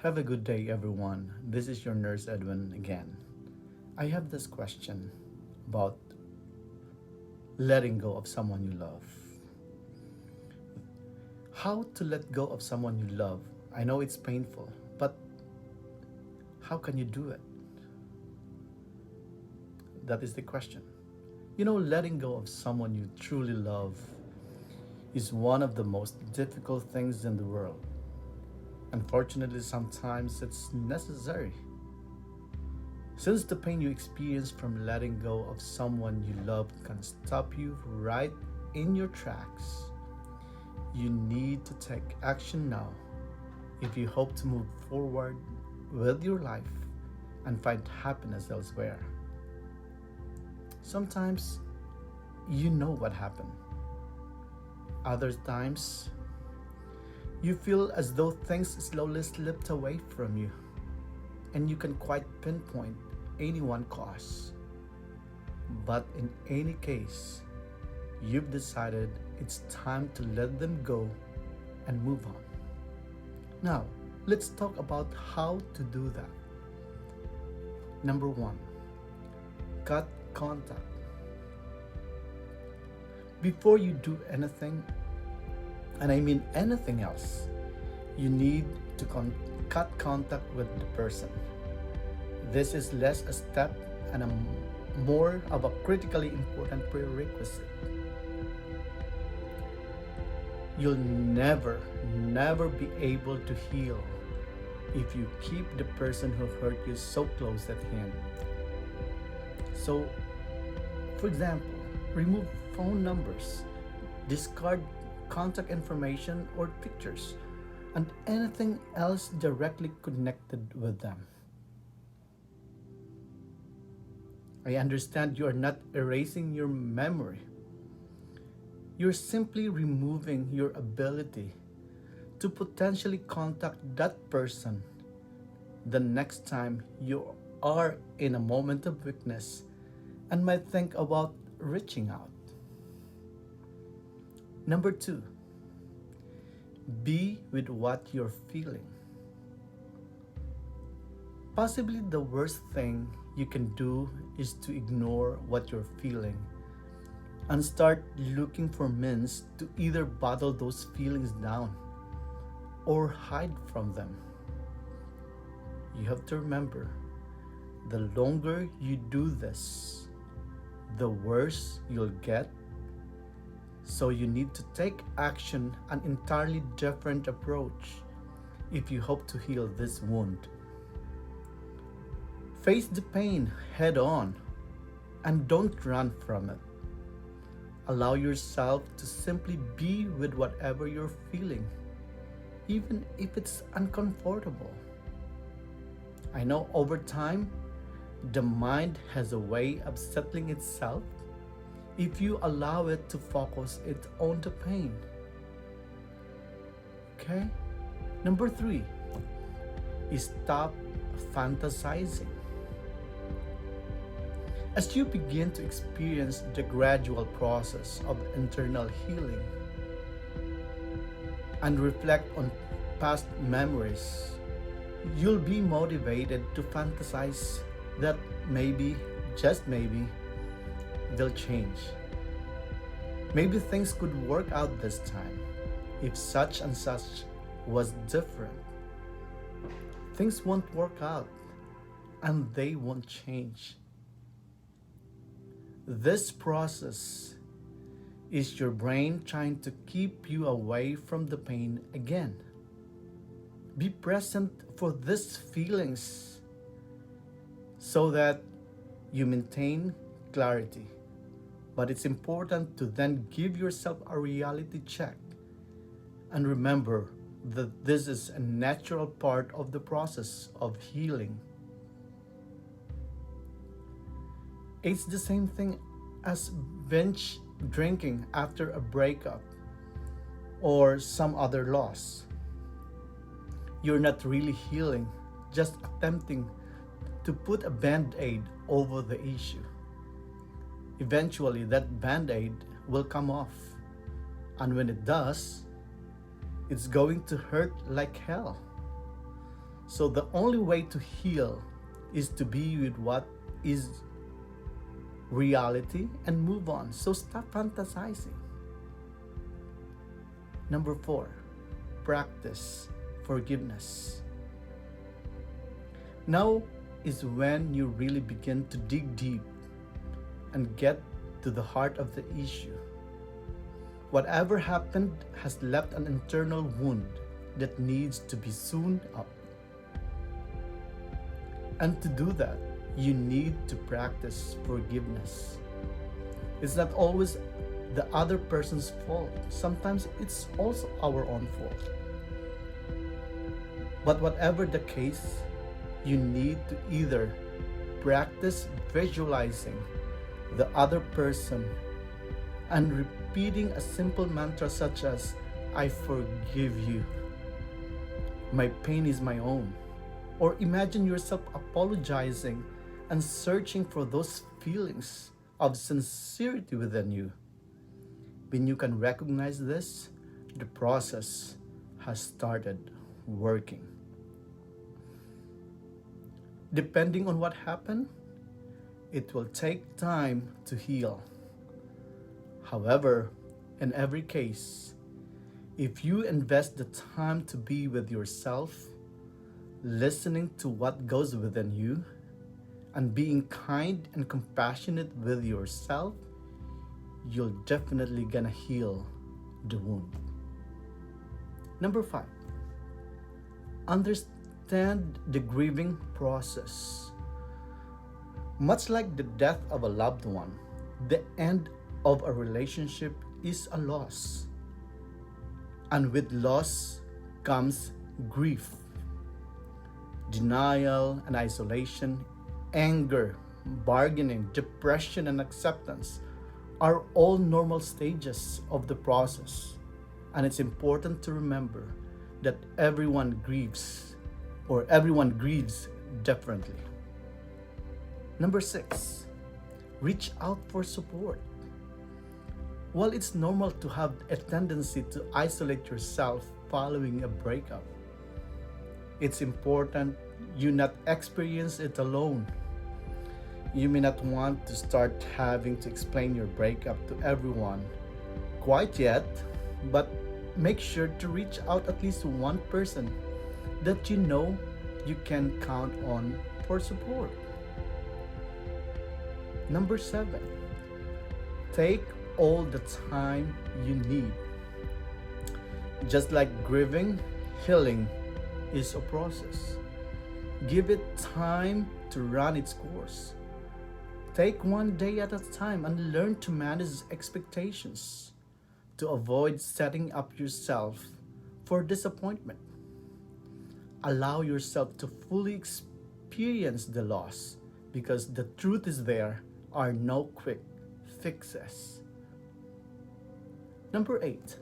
Have a good day, everyone. This is your nurse Edwin again. I have this question about letting go of someone you love. How to let go of someone you love? I know it's painful, but how can you do it? That is the question. Letting go of someone you truly love is one of the most difficult things in the world. Unfortunately, sometimes it's necessary. Since the pain you experience from letting go of someone you love can stop you right in your tracks, you need to take action now if you hope to move forward with your life and find happiness elsewhere. Sometimes you know what happened. Other times you feel as though things slowly slipped away from you and you can quite pinpoint any one cause. But in any case, you've decided it's time to let them go and move on. Now, let's talk about how to do that. Number one, cut contact. Before you do anything, and I mean anything else, you need to cut contact with the person. This is less a step and more of a critically important prerequisite. You'll never be able to heal if you keep the person who hurt you so close at hand. So, for example, remove phone numbers, discard contact information or pictures, and anything else directly connected with them. I understand you are not erasing your memory. You're simply removing your ability to potentially contact that person the next time you are in a moment of weakness and might think about reaching out. Number two, be with what you're feeling. Possibly the worst thing you can do is to ignore what you're feeling and start looking for means to either bottle those feelings down or hide from them. You have to remember, the longer you do this, the worse you'll get. So you need to take action, an entirely different approach if you hope to heal this wound. Face the pain head on and don't run from it. Allow yourself to simply be with whatever you're feeling, even if it's uncomfortable. I know over time, the mind has a way of settling itself if you allow it to focus it on the pain. Okay? Number three is stop fantasizing. As you begin to experience the gradual process of internal healing and reflect on past memories, you'll be motivated to fantasize that maybe, just maybe, they'll change. Maybe things could work out this time if such and such was different. Things won't work out and they won't change. This process is your brain trying to keep you away from the pain again. Be present for these feelings so that you maintain clarity. But it's important to then give yourself a reality check and remember that this is a natural part of the process of healing. It's the same thing as binge drinking after a breakup or some other loss. You're not really healing, just attempting to put a band-aid over the issue. Eventually, that band-aid will come off, and when it does, it's going to hurt like hell. So the only way to heal is to be with what is reality and move on. So stop fantasizing. Number 4, practice forgiveness. Now is when you really begin to dig deep and get to the heart of the issue. Whatever happened has left an internal wound that needs to be sewn up. And to do that, you need to practice forgiveness. It's not always the other person's fault. Sometimes it's also our own fault. But whatever the case, you need to either practice visualizing the other person and repeating a simple mantra such as, I forgive you. My pain is my own. Or imagine yourself apologizing and searching for those feelings of sincerity within you. When you can recognize this, the process has started working. Depending on what happened, it will take time to heal. However, in every case, if you invest the time to be with yourself, listening to what goes within you, and being kind and compassionate with yourself, you're definitely gonna heal the wound. Number 5, understand the grieving process. Much like the death of a loved one, the end of a relationship is a loss. And with loss comes grief, denial and isolation, anger, bargaining, depression, and acceptance are all normal stages of the process. And it's important to remember that everyone grieves differently. Number 6, reach out for support. While it's normal to have a tendency to isolate yourself following a breakup, it's important you not experience it alone. You may not want to start having to explain your breakup to everyone quite yet, but make sure to reach out at least to one person that you know you can count on for support. Number 7, take all the time you need. Just like grieving, healing is a process. Give it time to run its course. Take one day at a time and learn to manage expectations to avoid setting up yourself for disappointment. Allow yourself to fully experience the loss because the truth is there are no quick fixes. Number 8,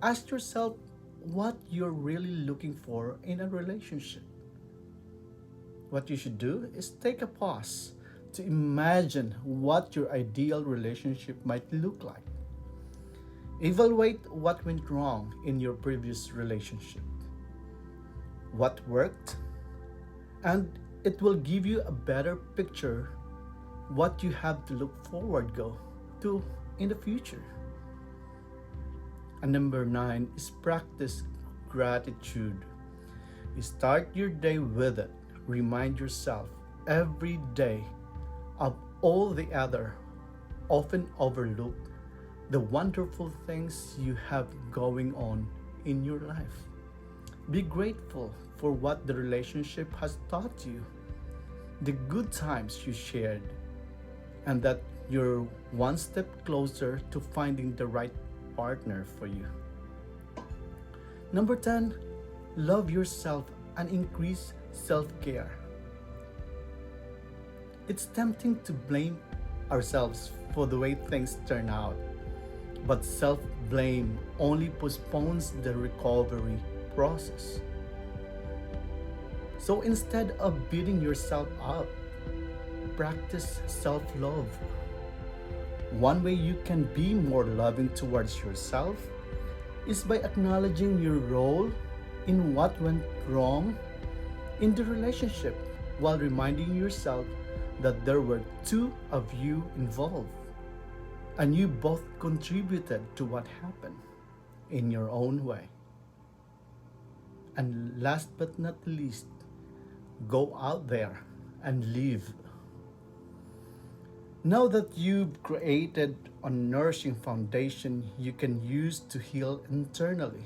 ask yourself what you're really looking for in a relationship. What you should do is take a pause to imagine what your ideal relationship might look like. Evaluate what went wrong in your previous relationship, what worked, and it will give you a better picture what you have to look forward to in the future. And number 9 is practice gratitude. You start your day with it. Remind yourself every day of all the other, often overlooked, the wonderful things you have going on in your life. Be grateful for what the relationship has taught you, the good times you shared, and that you're one step closer to finding the right partner for you. Number 10, love yourself and increase self-care. It's tempting to blame ourselves for the way things turn out, but self-blame only postpones the recovery process. So instead of beating yourself up, practice self-love. One way you can be more loving towards yourself is by acknowledging your role in what went wrong in the relationship while reminding yourself that there were two of you involved and you both contributed to what happened in your own way. And last but not least, go out there and live. Know that you've created a nourishing foundation you can use to heal internally.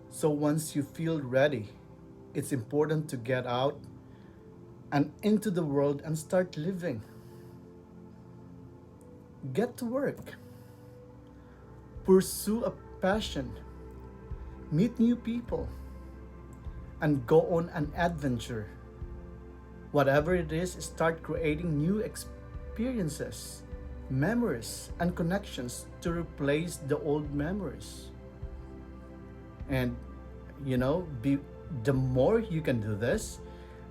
So once you feel ready, it's important to get out and into the world and start living. Get to work, pursue a passion, meet new people, and go on an adventure. Whatever it is, start creating new experiences, memories, and connections to replace the old memories. And the more you can do this,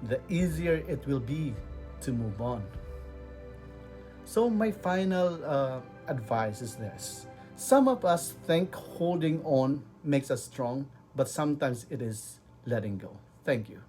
the easier it will be to move on. So, my final advice is this: some of us think holding on makes us strong, but sometimes it is letting go. Thank you.